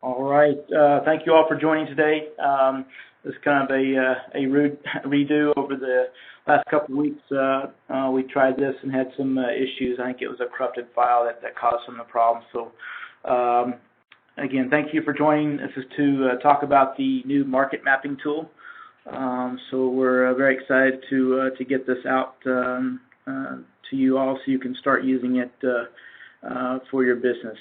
All right. Thank you all for joining today. This is kind of a rude redo over the last couple of weeks. We tried this and had some issues. I think it was a corrupted file that caused some of the problems. So, again, thank you for joining. This is to talk about the new market mapping tool. So we're very excited to get this out to you all so you can start using it for your business.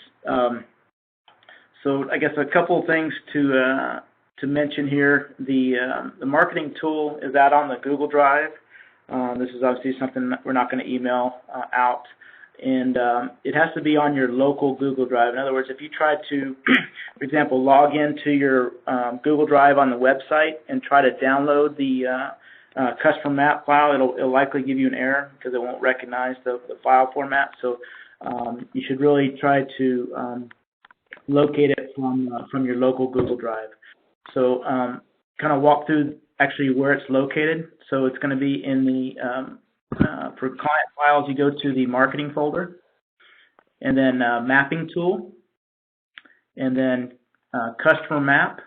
So I guess a couple of things to mention here. The marketing tool is out on the Google Drive. This is obviously something that we're not going to email out, and it has to be on your local Google Drive. In other words, if you try to, for example, log into your Google Drive on the website and try to download the customer map file, it'll likely give you an error because it won't recognize the file format. So you should really try to locate it from your local Google Drive. So kind of walk through actually where it's located. So it's going to be in the, for client files, you go to the marketing folder, and then mapping tool, and then customer map,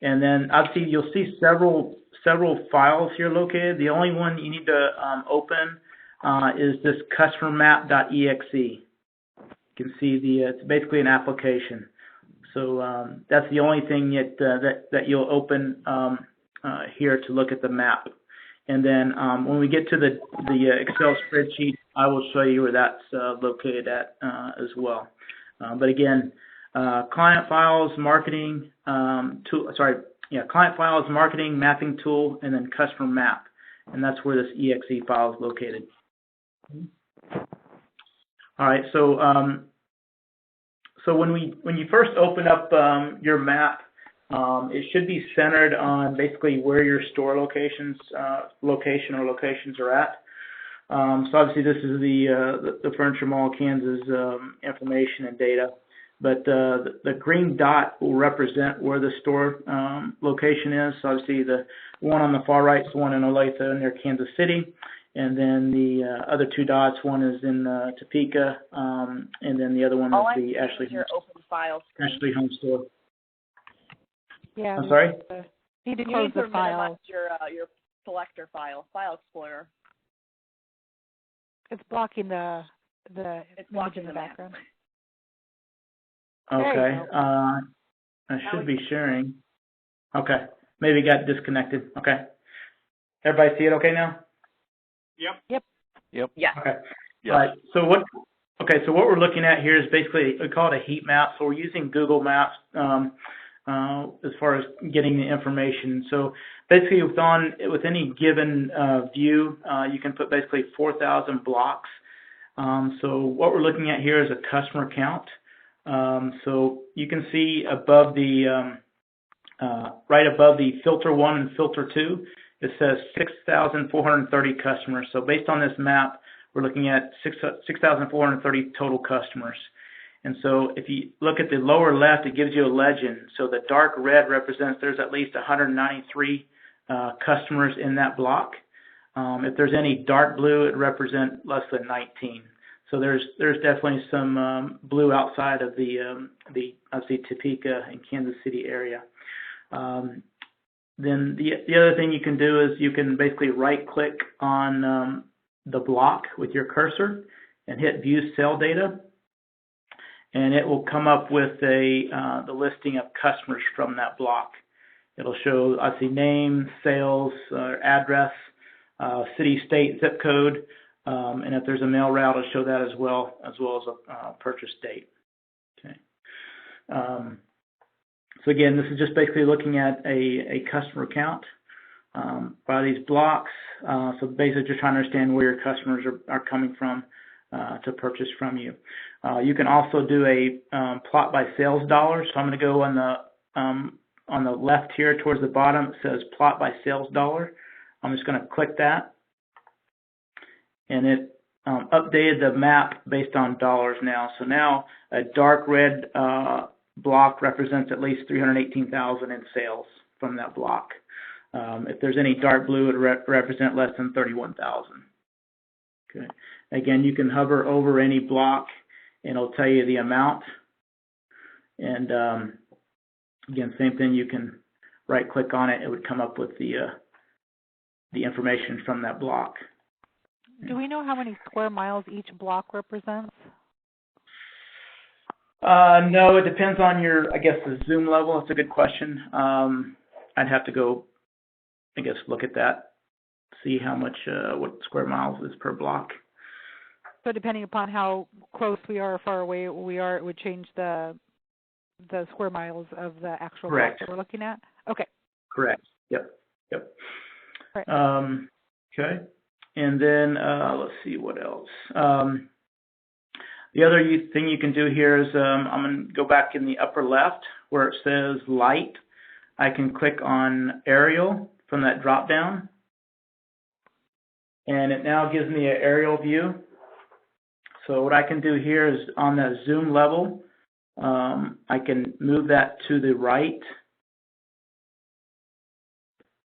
and then obviously you'll see several files here located. The only one you need to open is this customermap.exe. You can see it's basically an application. So that's the only thing that you'll open here to look at the map. And then when we get to the Excel spreadsheet, I will show you where that's located at as well. But again, client files, marketing tool. Client files, marketing, mapping tool, and then customer map. And that's where this exe file is located. All right, so when you first open up your map, it should be centered on basically where your store locations are at. So obviously this is the Furniture Mall of Kansas information and data, but the green dot will represent where the store location is. So obviously the one on the far right is the one in Olathe near Kansas City. And then the other two dots, one is in Topeka, and then the other one is the Ashley Home Store. Yeah. I'm sorry? Need to close the file. Your selector file Explorer. It's blocking the image in the background. Okay. I should be sharing. Okay. Maybe it got disconnected. Okay. Everybody see it okay now? Yep. Yeah. Okay. Yep. All right. So what we're looking at here is basically, we call it a heat map. So we're using Google Maps as far as getting the information. So basically, with any given view, you can put basically 4,000 blocks. So what we're looking at here is a customer count. So you can see above the right above the filter 1 and filter 2. It says 6,430 customers. So based on this map, we're looking at 6,430 total customers. And so if you look at the lower left, it gives you a legend. So the dark red represents there's at least 193 customers in that block. If there's any dark blue, it represents less than 19. So there's definitely some blue outside of the obviously Topeka and Kansas City area. Then the other thing you can do is you can basically right-click on the block with your cursor and hit View Cell Data, and it will come up with the listing of customers from that block. It'll show obviously name, sales, address, city, state, zip code, and if there's a mail route, it'll show that as well as a purchase date. Okay. So again, this is just basically looking at a customer count by these blocks. So basically just trying to understand where your customers are coming from to purchase from you. You can also do a plot by sales dollars. So I'm going to go on the left here towards the bottom. It says plot by sales dollar. I'm just going to click that. And it updated the map based on dollars now. So now a dark red block represents at least 318,000 in sales from that block. If there's any dark blue, it represent less than 31,000. Okay. Again, you can hover over any block, and it'll tell you the amount. And again, same thing. You can right-click on it. It would come up with the information from that block. Do we know how many square miles each block represents? No, it depends on your, I guess, the zoom level. That's a good question. I'd have to go, I guess, look at that, see how much, what square miles is per block. So depending upon how close we are or far away we are, it would change the square miles of the actual block that we're looking at? Okay. Correct. Yep. Right. Okay. And then, let's see what else. The other thing you can do here is I'm going to go back in the upper left where it says light. I can click on aerial from that drop down. And it now gives me an aerial view. So what I can do here is on the zoom level, I can move that to the right.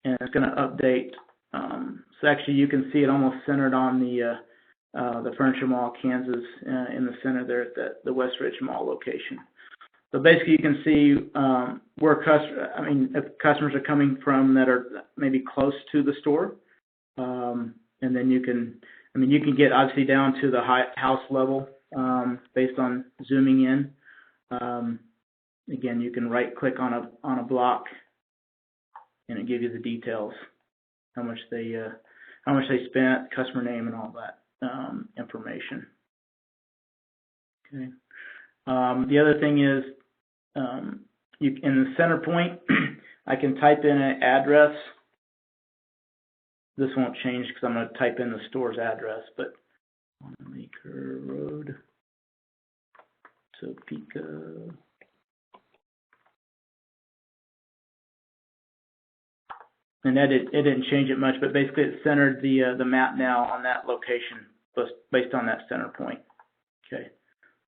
And it's going to update. So actually you can see it almost centered on the Furniture Mall, Kansas, in the center there at the West Ridge Mall location. So basically you can see where if customers are coming from that are maybe close to the store. And then you can get obviously down to the house level based on zooming in. Again, you can right click on a block and it gives you the details, how much they spent, customer name, and all that information. Okay. The other thing is, in the center point, I can type in an address. This won't change because I'm going to type in the store's address, but Maker Road, Topeka. And it didn't change it much, but basically it centered the map now on that location based on that center point. Okay.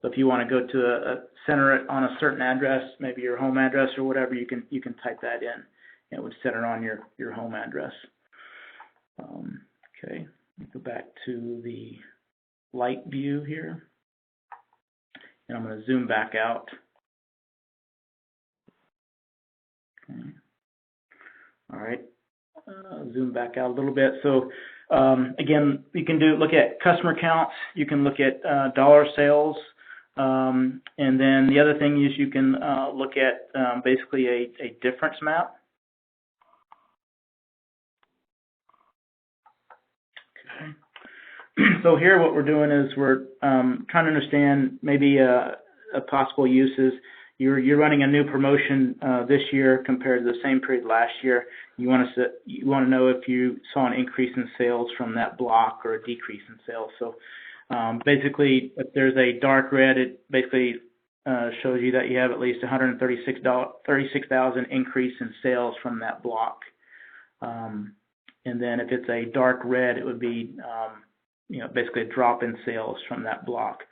So if you want to go to center it on a certain address, maybe your home address or whatever, you can type that in. And it would center on your home address. Okay. Let me go back to the light view here. And I'm going to zoom back out. Okay. All right. Zoom back out a little bit. So again, you can look at customer counts. You can look at dollar sales. And then the other thing is you can look at basically a difference map. Okay. So here what we're doing is we're trying to understand maybe a possible uses. You're running a new promotion this year compared to the same period last year. You want to know if you saw an increase in sales from that block or a decrease in sales. So basically, if there's a dark red, it basically shows you that you have at least $136,000 increase in sales from that block. And then if it's a dark red, it would be basically a drop in sales from that block.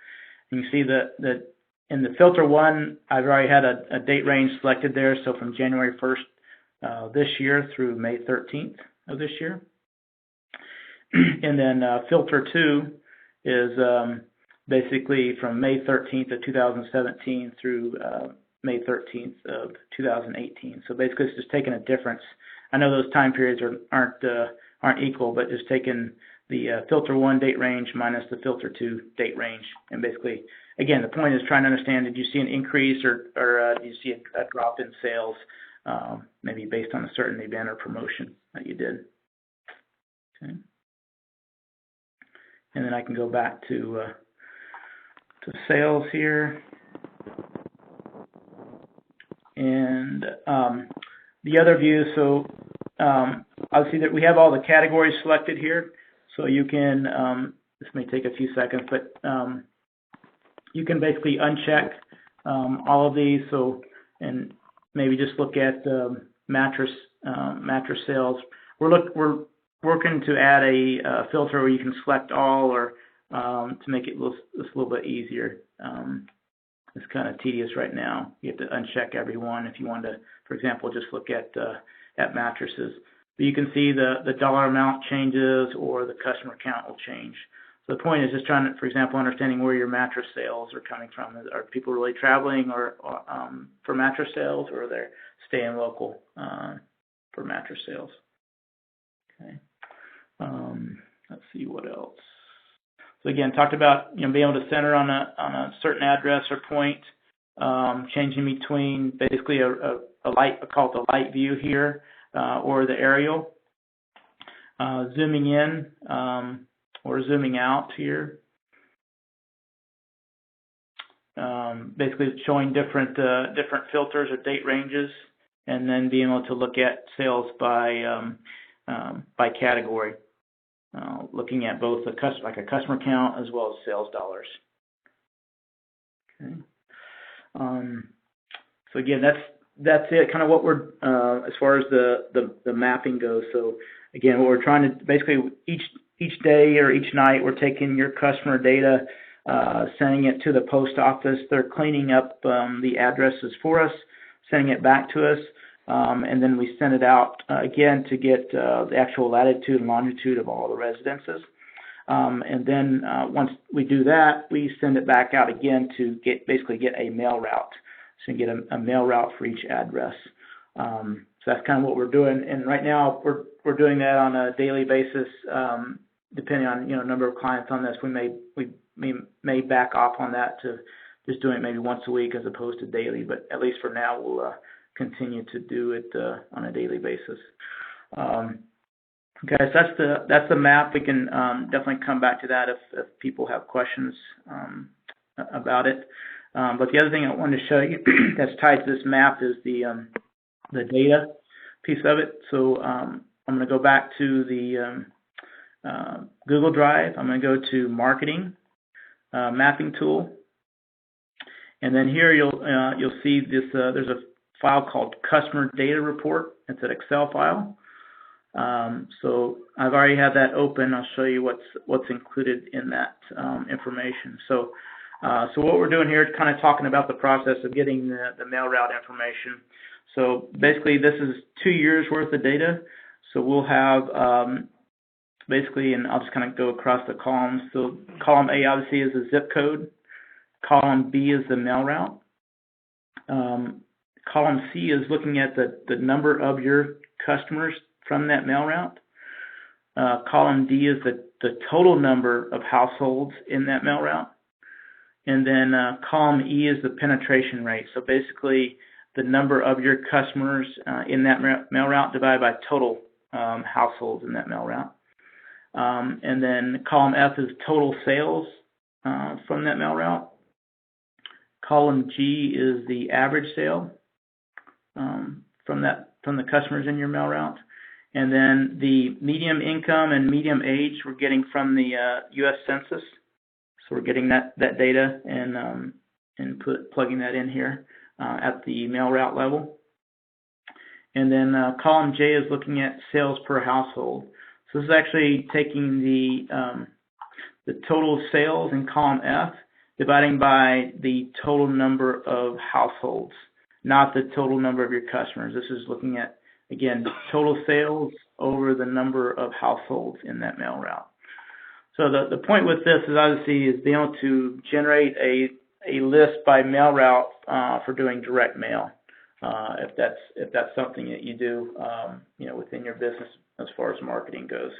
And you see that in the filter one, I've already had a date range selected there, so from January 1st this year through May 13th of this year. And then filter 2 is basically from May 13th of 2017 through May 13th of 2018. So basically it's just taking a difference. I know those time periods aren't equal, but just taking the filter 1 date range minus the filter 2 date range, and basically, again, the point is trying to understand, did you see an increase or did you see a drop in sales, maybe based on a certain event or promotion that you did. Okay. And then I can go back to sales here. And the other view, so obviously that we have all the categories selected here. So you can, this may take a few seconds, but you can basically uncheck all of these. So, and maybe just look at mattress sales. We're working to add a filter where you can select all, or to make it just a little bit easier. It's kind of tedious right now. You have to uncheck every one if you want to, for example, just look at mattresses. But you can see the dollar amount changes or the customer count will change. So the point is just trying to, for example, understanding where your mattress sales are coming from. Are people really traveling or for mattress sales, or are they staying local for mattress sales? Okay. Let's see what else. So again, talked about being able to center on a certain address or point, changing between basically a light, I call it the light view here, or the aerial, zooming in or zooming out here. Basically showing different filters or date ranges, and then being able to look at sales by category. Looking at both a customer count as well as sales dollars. Okay. So again, that's it. Kind of what we're as far as the mapping goes. So again, what we're trying to basically each day or each night, we're taking your customer data, sending it to the post office. They're cleaning up the addresses for us, sending it back to us. And then we send it out again to get the actual latitude and longitude of all the residences. And then once we do that, we send it back out again to basically get a mail route. So you get a mail route for each address. So that's kind of what we're doing. And right now we're doing that on a daily basis. Depending on number of clients on this, we may back off on that to just doing it maybe once a week as opposed to daily. But at least for now, we'll continue to do it on a daily basis. Okay, so that's the map. We can definitely come back to that if people have questions about it. But the other thing I wanted to show you that's tied to this map is the data piece of it. So I'm going to go back to the Google Drive. I'm going to go to Marketing, Mapping Tool, and then here you'll see this. There's a file called Customer Data Report. It's an Excel file. So I've already had that open. I'll show you what's included in that information. So what we're doing here is kind of talking about the process of getting the mail route information. So basically, this is 2 years worth of data. So we'll have basically, and I'll just kind of go across the columns. So column A obviously is the zip code. Column B is the mail route. Column C is looking at the number of your customers from that mail route. Column D is the total number of households in that mail route. And then column E is the penetration rate. So basically the number of your customers in that mail route divided by total households in that mail route. And then column F is total sales from that mail route. Column G is the average sale from the customers in your mail route. And then the medium income and medium age we're getting from the U.S. Census. So we're getting that data and plugging that in here at the mail route level. And then column J is looking at sales per household. So this is actually taking the total sales in column F, dividing by the total number of households, not the total number of your customers. This is looking at, again, total sales over the number of households in that mail route. So the point with this is obviously is being able to generate a list by mail route for doing direct mail, if that's something that you do within your business as far as marketing goes.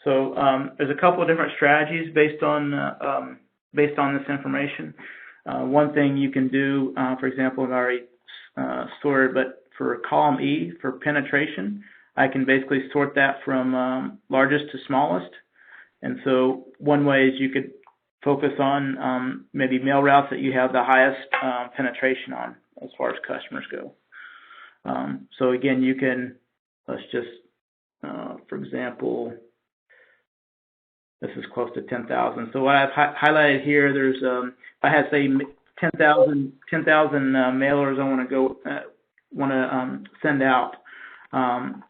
So there's a couple of different strategies based on this information. One thing you can do, for example, I've already sorted, but for column E for penetration, I can basically sort that from largest to smallest. And so one way is you could focus on maybe mail routes that you have the highest penetration on as far as customers go. So again, you can, let's just, for example, this is close to 10,000. So what I've highlighted here, there's, if I had say 10,000 mailers I want to send out.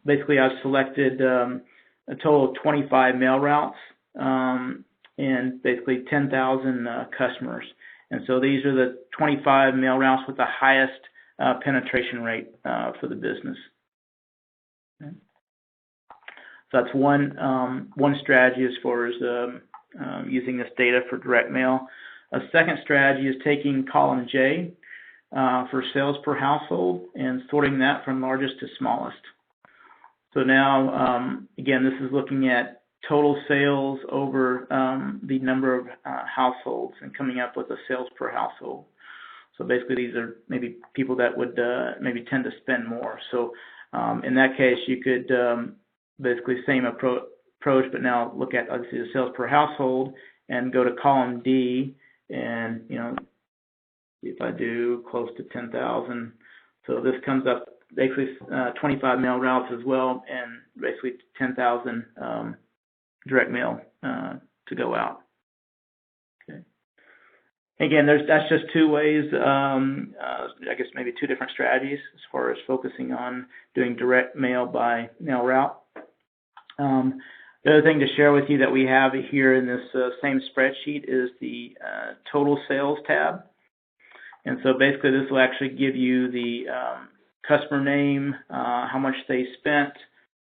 Basically, I've selected a total of 25 mail routes and basically 10,000 customers. And so these are the 25 mail routes with the highest penetration rate for the business. Okay. So that's one strategy as far as using this data for direct mail. A second strategy is taking column J for sales per household and sorting that from largest to smallest. So now, again, this is looking at total sales over the number of households and coming up with a sales per household. So basically, these are maybe people that would maybe tend to spend more. So in that case, you could basically same approach, but now look at obviously the sales per household and go to column D, and see if I do close to 10,000. So this comes up basically 25 mail routes as well, and basically 10,000 direct mail to go out. Okay. Again, that's just two ways. I guess maybe two different strategies as far as focusing on doing direct mail by mail route. The other thing to share with you that we have here in this same spreadsheet is the total sales tab. And so basically this will actually give you the customer name, how much they spent,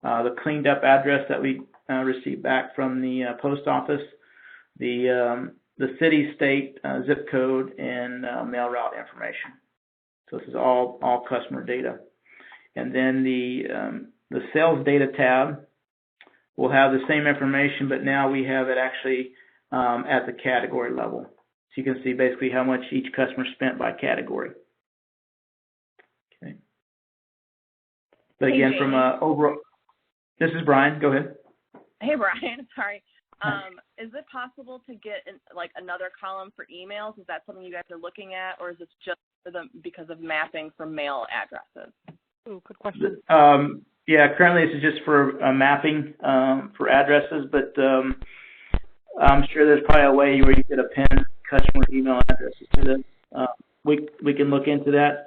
the cleaned up address that we received back from the post office, the city, state, zip code, and mail route information. So this is all customer data. And then the sales data tab will have the same information, but now we have it actually at the category level. So you can see basically how much each customer spent by category. Okay. But again, from overall, this is Brian. Go ahead. Hey, Brian. Sorry. Is it possible to get another column for emails? Is that something you guys are looking at, or is this just because of mapping for mail addresses? Ooh, good question. Yeah, currently this is just for mapping for addresses, but I'm sure there's probably a way where you could append customer email addresses to this. We can look into that.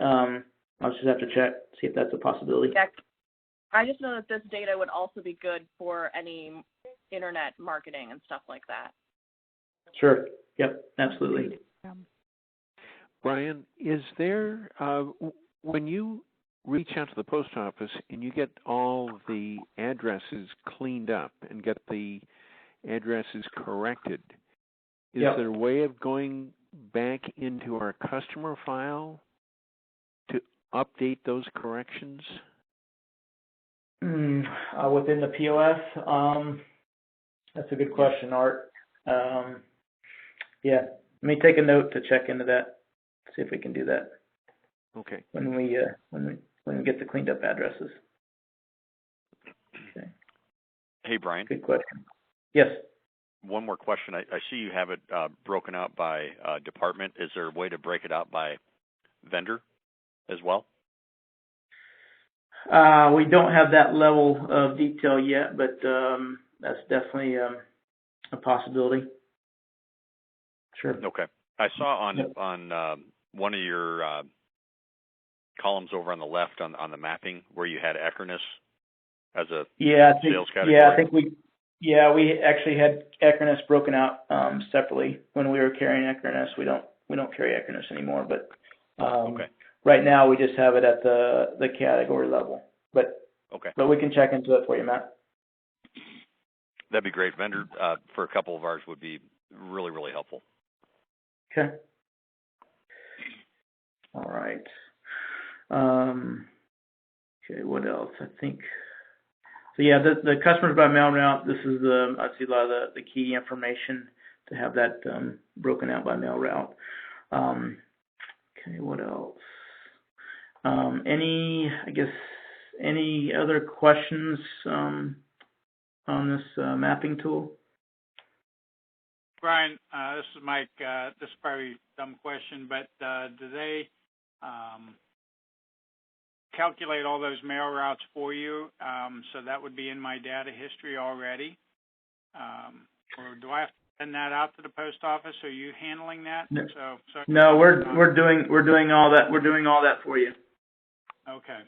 I'll just have to check, see if that's a possibility. Yeah, I just know that this data would also be good for any internet marketing and stuff like that. Sure. Yep, absolutely. Brian, is there, when you reach out to the post office and you get all the addresses cleaned up and get the addresses corrected, is there a way of going back into our customer file to update those corrections? Within the POS? That's a good question, Art. Yeah, let me take a note to check into that, see if we can do that. Okay. When we get the cleaned up addresses. Okay. Hey, Brian. Good question. Yes. One more question. I see you have it broken out by department. Is there a way to break it out by vendor as well? We don't have that level of detail yet, but that's definitely a possibility. Sure. Okay. I saw on one of your columns over on the left on the mapping where you had Equinus as a sales category. Yeah, I think we actually had Equinus broken out separately when we were carrying Equinus. We don't carry Equinus anymore, but okay. Right now we just have it at the category level. But we can check into it for you, Matt. That'd be great. Vendor for a couple of ours would be really, really helpful. Okay. All right. Okay, what else? I think. So yeah, the customers by mail route. This is I see a lot of the key information to have that broken out by mail route. Okay, what else? Any other questions on this mapping tool? Brian, this is Mike. This is probably a dumb question, but do they calculate all those mail routes for you? So that would be in my data history already, or do I have to send that out to the post office? Are you handling that? No, we're doing all that. We're doing all that for you. Okay.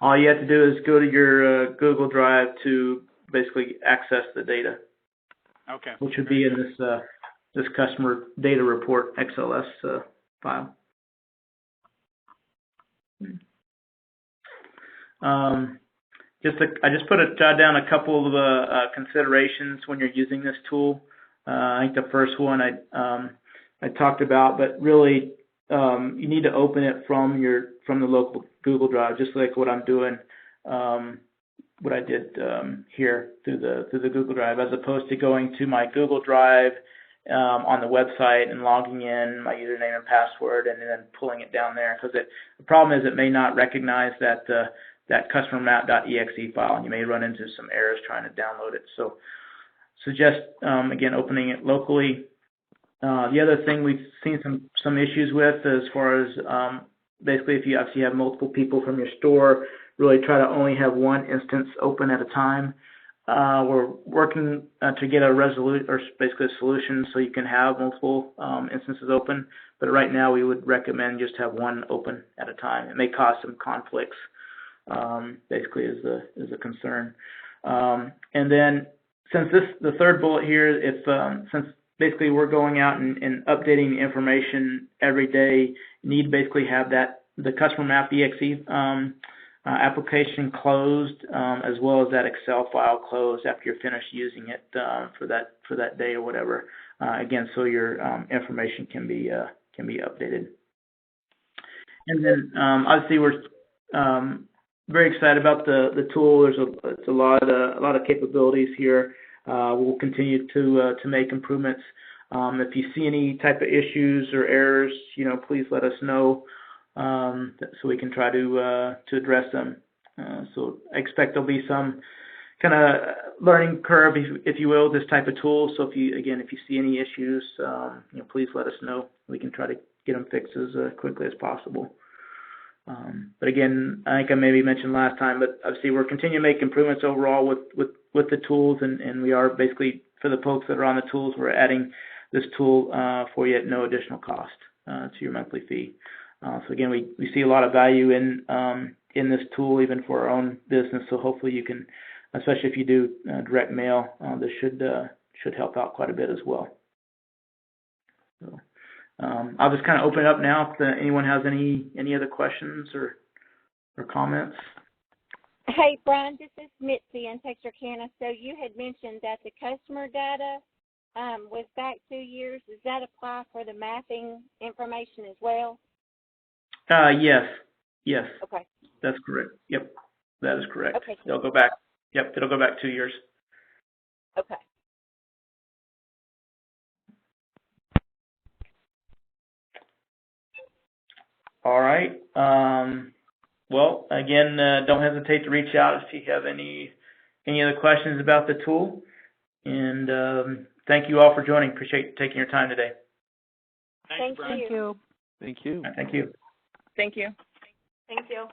All you have to do is go to your Google Drive to basically access the data. Okay. Which would be in this customer data report XLS file. I just jot down a couple of considerations when you're using this tool. I think the first one I talked about, but really you need to open it from the local Google Drive, just like what I'm doing, what I did here through the Google Drive, as opposed to going to my Google Drive on the website and logging in my username and password and then pulling it down there. Because the problem is it may not recognize that customermap.exe file, and you may run into some errors trying to download it. So suggest again opening it locally. The other thing we've seen some issues with, as far as basically if you obviously have multiple people from your store, really try to only have one instance open at a time. We're working to get basically a solution so you can have multiple instances open, but right now we would recommend just have one open at a time. It may cause some conflicts, basically is a concern. And then since the third bullet here, since basically we're going out and updating the information every day, you need to basically have the customer map exe application closed, as well as that Excel file closed after you're finished using it for that day or whatever. Again, so your information can be updated. And then obviously we're very excited about the tool. There's a lot of capabilities here. We'll continue to make improvements. If you see any type of issues or errors, please let us know so we can try to address them. So I expect there'll be some kind of learning curve, if you will, this type of tool. So if you see any issues, please let us know. We can try to get them fixed as quickly as possible. But again, I think I maybe mentioned last time, but obviously we're continuing to make improvements overall with the tools, and we are basically, for the folks that are on the tools, we're adding this tool for you at no additional cost to your monthly fee. So again, we see a lot of value in this tool, even for our own business. So hopefully you can, especially if you do direct mail, this should help out quite a bit as well. So I'll just kind of open it up now if anyone has any other questions or comments. Hey, Brian, this is Mitzi in Texarkana. So you had mentioned that the customer data was back 2 years. Does that apply for the mapping information as well? Yes. Okay. That's correct. Yep, that is correct. Okay. It'll go back. Yep, it'll go back 2 years. Okay. All right. Well, again, don't hesitate to reach out if you have any other questions about the tool. And thank you all for joining. Appreciate taking your time today. Thank you. Thank you. Thank you. Thank you. Thank you.